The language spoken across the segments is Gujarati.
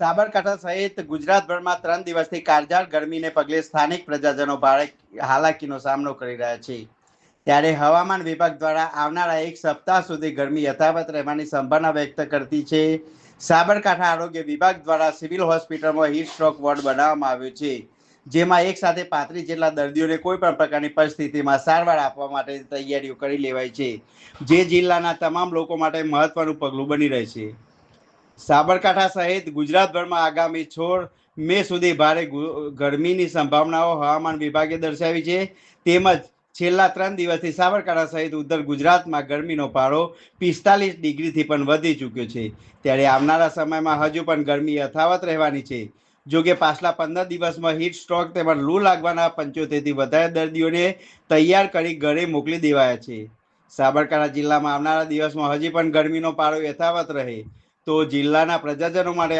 સાબરકાંઠા સહિત ગુજરાતભરમાં 3 દિવસથી કાળઝાળ ગરમીને પગલે સ્થાનિક પ્રજાજનો ભારે હાલાકીનો સામનો કરી રહ્યા છે. ત્યારે હવામાન વિભાગ દ્વારા આવનારા એક સપ્તાહ સુધી ગરમી યથાવત રહેવાની સંભાવના વ્યક્ત કરતી છે. સાબરકાંઠા આરોગ્ય વિભાગ દ્વારા સિવિલ હોસ્પિટલમાં હીટ સ્ટ્રોક વોર્ડ બનાવવામાં આવ્યો છે, જેમાં એક સાથે 35 જેટલા દર્દીઓને કોઈ પણ પ્રકારની પરિસ્થિતિમાં સારવાર આપવા માટે તૈયારીઓ કરી લેવાય છે, જે જિલ્લાના તમામ લોકો માટે મહત્વનું પગલું બની રહેશે. સાબરકાંઠા સહિત ગુજરાતભરમાં આગામી 16 મે સુધી ભારે ગરમીની સંભાવનાઓ હવામાન વિભાગે દર્શાવી છે. તેમજ છેલ્લા 3 દિવસથી સાબરકાંઠા સહિત ઉત્તર ગુજરાતમાં ગરમીનો પારો 45 ડિગ્રીથી પણ વધી ચૂક્યો છે. ત્યારે આવનારા સમયમાં હજુ પણ ગરમી યથાવત રહેવાની છે. જોકે પાછલા 15 દિવસમાં હીટ સ્ટ્રોક તેમજ લૂ લાગવાના 75થી વધારે દર્દીઓને તૈયાર કરી ઘરે મોકલી દેવાયા છે. સાબરકાંઠા જિલ્લામાં આવનારા દિવસમાં હજી પણ ગરમીનો પારો યથાવત રહે તો જિલ્લાના પ્રજાજનો માટે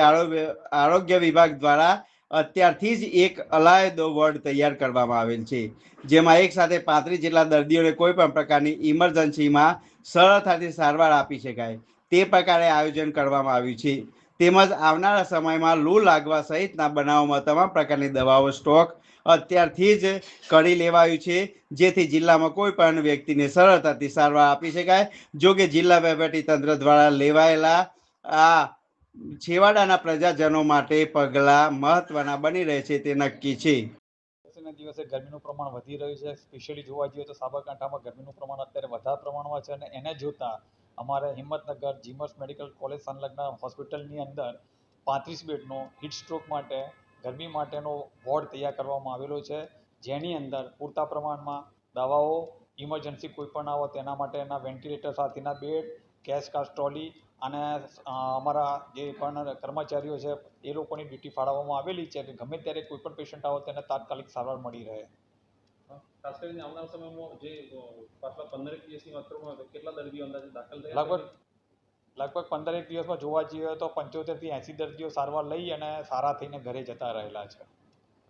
આરોગ્ય વિભાગ દ્વારા અત્યારથી જ એક અલાયદો વોર્ડ તૈયાર કરવામાં આવેલ છે, જેમાં એક સાથે 35 જેટલા દર્દીઓને કોઈ પણ પ્રકારની ઇમરજન્સીમાં સરળતાથી સારવાર આપી શકાય તે પ્રકારે આયોજન કરવામાં આવ્યું છે. તેમજ આવનારા સમયમાં લૂ લાગવા સહિતના બનાવોમાં તમામ પ્રકારની દવાઓ સ્ટોક અત્યારથી જ કરી લેવાયું છે, જેથી જિલ્લામાં કોઈ પણ વ્યક્તિને સરળતાથી સારવાર આપી શકાય. જોકે જિલ્લા વહીવટીતંત્ર દ્વારા લેવાયેલા આ છેવાડાના પ્રજાજનો માટે પગલાં મહત્વના બની રહે છે તે નક્કી છે. દિવસે ગરમીનું પ્રમાણ વધી રહ્યું છે. સ્પેશિયલી જોવા જઈએ તો સાબરકાંઠામાં ગરમીનું પ્રમાણ અત્યારે વધારે પ્રમાણમાં છે અને એને જોતા અમારે હિંમતનગર જીમસ મેડિકલ કોલેજ સંલગ્ન હોસ્પિટલની અંદર 35 બેડનો હીટ સ્ટ્રોક માટે ગરમી માટેનો વોર્ડ તૈયાર કરવામાં આવેલો છે, જેની અંદર પૂરતા પ્રમાણમાં દવાઓ, ઇમરજન્સી કોઈ પણ આવે તેના માટેના વેન્ટિલેટર સાથેના બેડ, ગેસ કાસ્ટ ટ્રોલી અને અમારા જે પણ કર્મચારીઓ છે એ લોકોની ડ્યુટી ફાળવવામાં આવેલી છે કે ગમે ત્યારે કોઈ પણ પેશન્ટ આવે તેને તાત્કાલિક સારવાર મળી રહે. ખાસ કરીને આવનારા સમયમાં જે પાછલા 15 દિવસની વાત કરવામાં આવે તો કેટલા દર્દીઓ અંદાજે દાખલ થયા? લગભગ 15 દિવસમાં જોવા જઈએ તો 75 થી 80 દર્દીઓ સારવાર લઈ અને સારા થઈને ઘરે જતા રહેલા છે.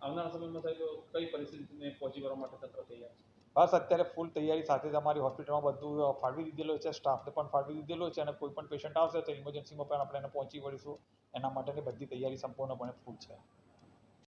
આવનારા સમયમાં થાય તો કઈ પરિસ્થિતિને પહોંચી વળવા માટે તંત્ર તૈયાર છે? બસ અત્યારે ફૂલ તૈયારી સાથે જ અમારી હોસ્પિટલમાં બધું ફાળવી દીધેલો છે, સ્ટાફને પણ ફાળવી દીધેલો છે અને કોઈ પણ પેશન્ટ આવશે તો ઇમરજન્સીમાં પણ આપણે એને પહોંચી વળીશું એના માટેની બધી તૈયારી સંપૂર્ણપણે ફૂલ છે.